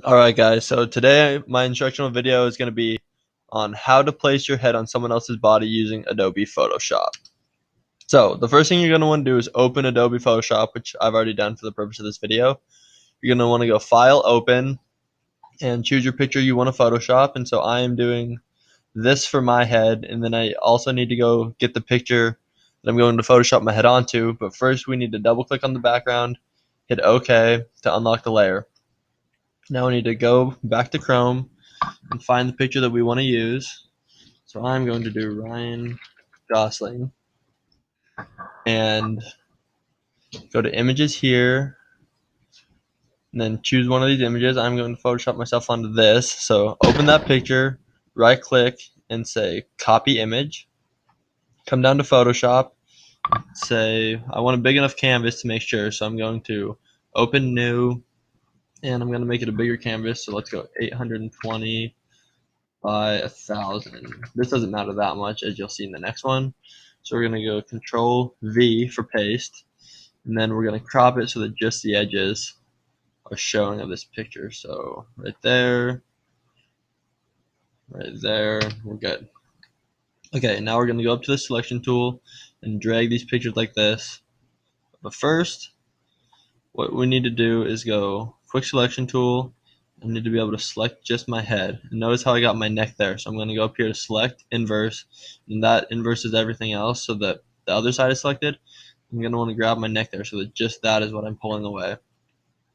Alright guys, so today my instructional video is going to be on how to place your head on someone else's body using Adobe Photoshop. So the first thing you're going to want to do is open Adobe Photoshop, which I've already done for the purpose of this video. You're going to want to go File, Open, and choose your picture you want to Photoshop. And so I am doing this for my head, and then I also need to go get the picture that I'm going to Photoshop my head onto. But first we need to double click on the background, hit OK to unlock the layer. Now we need to go back to Chrome and find the picture that we want to use. So I'm going to do Ryan Gosling and go to images here and then choose one of these images. I'm going to Photoshop myself onto this. So open that picture, right click and say copy image. Come down to Photoshop, say I want a big enough canvas to make sure. So I'm going to open new and I'm going to make it a bigger canvas. So let's go 820 by 1,000. This doesn't matter that much, as you'll see in the next one. So we're going to go Control V for paste, and then we're going to crop it so that just the edges are showing of this picture. So right there, we're good. Okay, now we're going to go up to the selection tool and drag these pictures like this. But first, what we need to do is go quick selection tool. I need to be able to select just my head. And notice how I got my neck there. So I'm going to go up here to select inverse, and that inverses everything else so that the other side is selected. I'm going to want to grab my neck there so that just that is what I'm pulling away.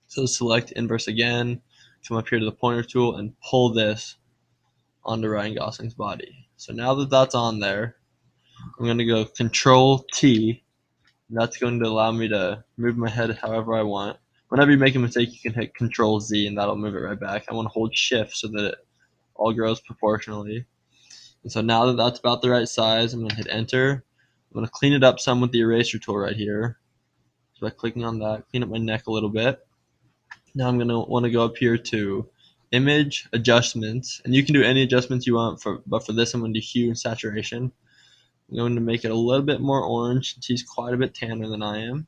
So select inverse again, come up here to the pointer tool and pull this onto Ryan Gosling's body. So now that that's on there, I'm going to go Control T, and that's going to allow me to move my head however I want. Whenever you make a mistake, you can hit Control Z and that'll move it right back. I want to hold Shift so that it all grows proportionally. And so now that that's about the right size, I'm going to hit Enter. I'm going to clean it up some with the eraser tool right here. So by clicking on that, clean up my neck a little bit. Now I'm going to want to go up here to Image Adjustments, and you can do any adjustments you want, but for this I'm going to do Hue and Saturation. I'm going to make it a little bit more orange since he's quite a bit tanner than I am.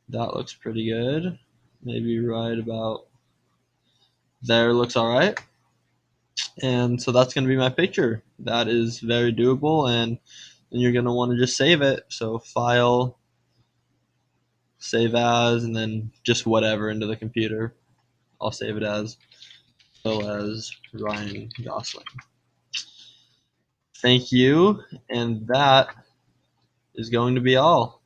That looks pretty good. Maybe right about there looks all right. And so that's going to be my picture. That is very doable, and then you're going to want to just save it. So File, Save As, and then just whatever into the computer. I'll save it as Ryan Gosling. Thank you, and that is going to be all.